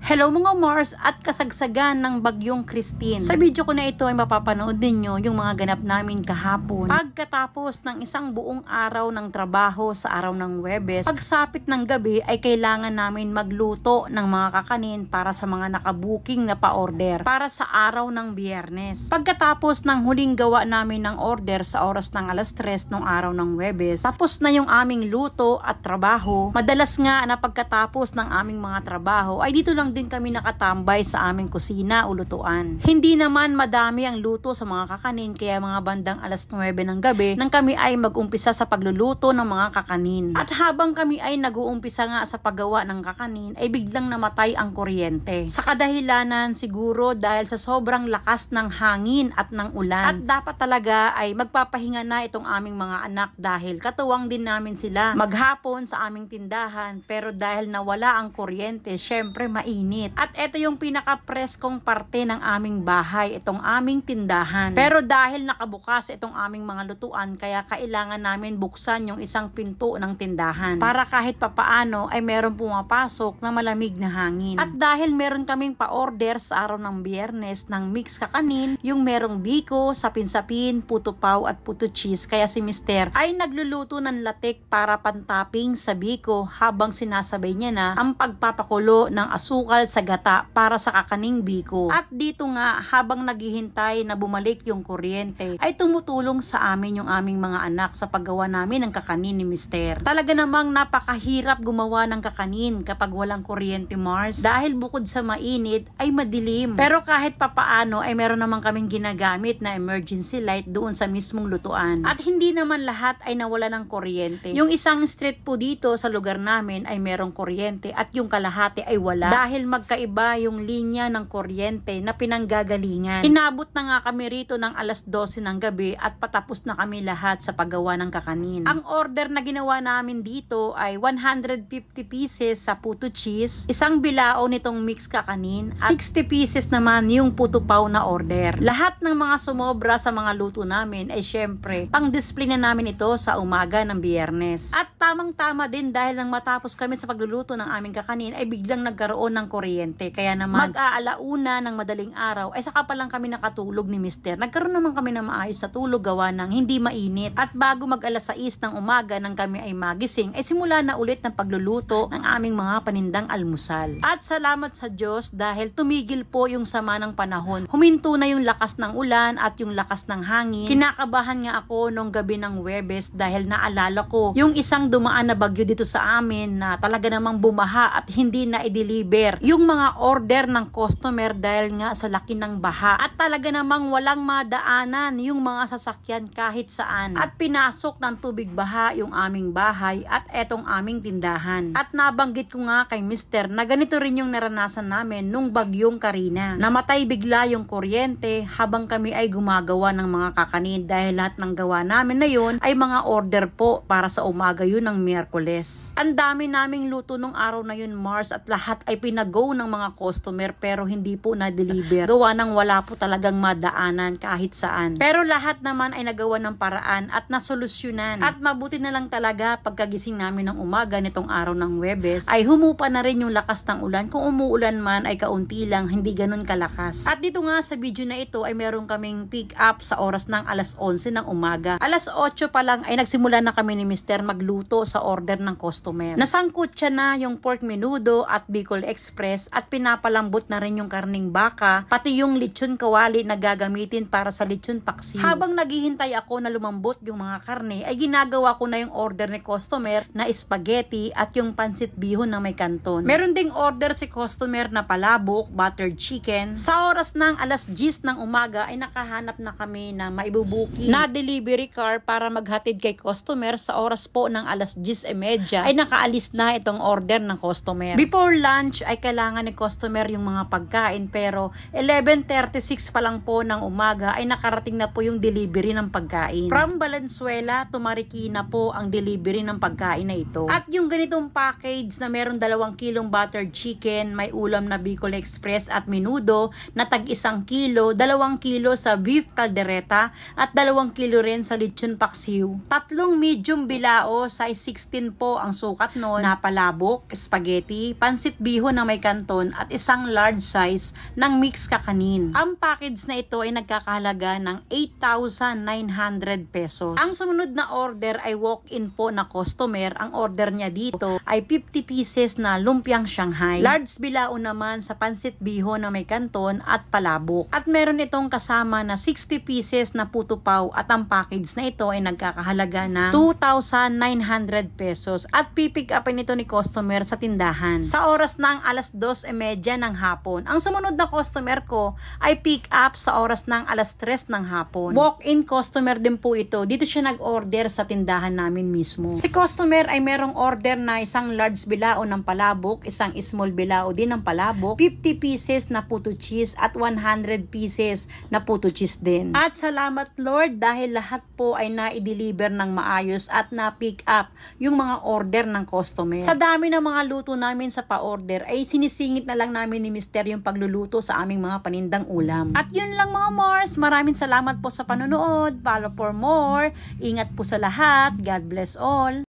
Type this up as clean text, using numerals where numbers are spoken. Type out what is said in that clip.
Hello mga Mars at kasagsagan ng bagyong Christine. Sa video ko na ito ay mapapanood ninyo yung mga ganap namin kahapon. Pagkatapos ng isang buong araw ng trabaho sa araw ng Huwebes, pagsapit ng gabi ay kailangan namin magluto ng mga kakanin para sa mga nakabuking na pa-order para sa araw ng Biyernes. Pagkatapos ng huling gawa namin ng order sa oras ng alas 3 ng araw ng Huwebes, tapos na yung aming luto at trabaho. Madalas nga na pagkatapos ng aming mga trabaho ay dito lang din kami nakatambay sa aming kusina o lutuan. Hindi naman madami ang luto sa mga kakanin, kaya mga bandang alas 9 ng gabi nang kami ay mag-umpisa sa pagluluto ng mga kakanin. At habang kami ay nag-uumpisa nga sa paggawa ng kakanin ay biglang namatay ang kuryente. Sa kadahilanan siguro dahil sa sobrang lakas ng hangin at ng ulan. At dapat talaga ay magpapahinga na itong aming mga anak dahil katuwang din namin sila maghapon sa aming tindahan, pero dahil nawala ang kuryente, syempre mainit. At ito yung pinaka-preskong parte ng aming bahay, itong aming tindahan. Pero dahil nakabukas itong aming mga lutuan, kaya kailangan namin buksan yung isang pinto ng tindahan para kahit papaano ay meron pumapasok na malamig na hangin. At dahil meron kaming pa-order sa araw ng Biyernes ng mix kakanin, yung merong biko, sapin-sapin, puto pau at puto cheese, kaya si Mister ay nagluluto ng latik para pantopping sa biko habang sinasabay niya na ang pagpapakulo ng asukal sa gata para sa kakaning biko. At dito nga, habang naghihintay na bumalik yung kuryente, ay tumutulong sa amin yung aming mga anak sa paggawa namin ng kakanin ni Mister. Talaga namang napakahirap gumawa ng kakanin kapag walang kuryente, Mars, dahil bukod sa mainit ay madilim. Pero kahit papaano ay meron naman kaming ginagamit na emergency light doon sa mismong lutuan. At hindi naman lahat ay nawala ng kuryente. Yung isang street po dito sa lugar namin ay merong kuryente at yung kalahati ay wala dahil magkaiba yung linya ng kuryente na pinanggagalingan. Inabot na nga kami rito ng alas 12 ng gabi at patapos na kami lahat sa paggawa ng kakanin. Ang order na ginawa namin dito ay 150 pieces sa puto cheese, isang bilao nitong mix kakanin, at 60 pieces naman yung puto pau na order. Lahat ng mga sumobra sa mga luto namin ay syempre pang-display na namin ito sa umaga ng Biyernes. At tamang-tama din dahil nang matapos kami sa pagluluto ng aming kakanin ay biglang nagkaroon ng kuryente. Kaya naman mag-aalauna ng madaling araw ay saka pa lang kami nakatulog ni Mister. Nagkaroon naman kami ng maayos na tulog gawa ng hindi mainit. At bago mag-alas 6 ng umaga nang kami ay magising ay simula na ulit ng pagluluto ng aming mga panindang almusal. At salamat sa Diyos dahil tumigil po yung sama ng panahon. Huminto na yung lakas ng ulan at yung lakas ng hangin. Kinakabahan nga ako nung gabi ng Huwebes dahil naalala ko yung isang dumaan na bagyo dito sa amin na talaga namang bumaha at hindi na i-deliver yung mga order ng customer dahil nga sa laki ng baha. At talaga namang walang madaanan yung mga sasakyan kahit saan. At pinasok ng tubig baha yung aming bahay at etong aming tindahan. At nabanggit ko nga kay Mister na ganito rin yung naranasan namin nung bagyong Karina. Namatay bigla yung kuryente habang kami ay gumagawa ng mga kakanin dahil lahat ng gawa namin na yun ay mga order po para sa umaga yun ng Miyerkules. Ang dami naming luto nung araw na yun, Mars, at lahat ay pinag-go ng mga customer pero hindi po na-deliver. Gawa ng wala po talagang madaanan kahit saan. Pero lahat naman ay nagawa ng paraan at nasolusyonan. At mabuti na lang talaga pagkagising namin ng umaga nitong araw ng Huwebes ay humupa na rin yung lakas ng ulan. Kung umuulan man ay kaunti lang, hindi ganun kalakas. At dito nga sa video na ito ay meron kaming pick up sa oras ng alas 11 ng umaga. Alas 8 pa lang ay nagsimula na kami ni Mister magluto sa order ng customer. Nasangkot siya na yung pork menudo at Bicol Express at pinapalambot na rin yung karning baka, pati yung lechon kawali na gagamitin para sa lechon paksiw. Habang naghihintay ako na lumambot yung mga karne, ay ginagawa ko na yung order ni customer na spaghetti at yung pansit bihon na may kanton. Meron ding order si customer na palabok, buttered chicken. Sa oras ng alas 10 ng umaga ay nakahanap na kami na maibubuki na delivery car para maghatid kay customer. Sa oras po ng alas 10:30 ay nakaalis na itong order ng customer. Before lunch ay kailangan ni customer yung mga pagkain, pero 11:36 pa lang po ng umaga ay nakarating na po yung delivery ng pagkain. From Valenzuela to Marikina po ang delivery ng pagkain na ito. At yung ganitong package na meron 2 kilong buttered chicken, may ulam na Bicol Express at menudo na tag 1 kilo, 2 kilo sa beef caldereta at 2 kilo rin sa lechon paksiw. 3 medium bilao, size 16 po ang sukat noon, na palabok, spaghetti, pansit bihon na may may kanton at isang large size ng mixed kakanin. Ang package na ito ay nagkakahalaga ng 8,900 pesos. Ang sumunod na order ay walk-in po na customer. Ang order niya dito ay 50 pieces na lumpiang Shanghai. Large bilao naman sa pansit bihon na may kanton at palabok. At meron itong kasama na 60 pieces na puto pao at ang package na ito ay nagkakahalaga ng 2,900 pesos at pipick upin ito ni customer sa tindahan. Sa oras ng alas 2:30 ng hapon. Ang sumunod na customer ko ay pick up sa oras ng alas 3 ng hapon. Walk-in customer din po ito. Dito siya nag-order sa tindahan namin mismo. Si customer ay merong order na isang large bilao ng palabok, isang small bilao din ng palabok, 50 pieces na puto cheese at 100 pieces na puto cheese din. At salamat Lord dahil lahat po ay na-deliver ng maayos at na-pick up yung mga order ng customer. Sa dami ng mga luto namin sa pa-order ay sinisingit na lang namin ni Mr. yung pagluluto sa aming mga panindang ulam. At yun lang mga Mars, maraming salamat po sa panonood. Follow for more. Ingat po sa lahat. God bless all.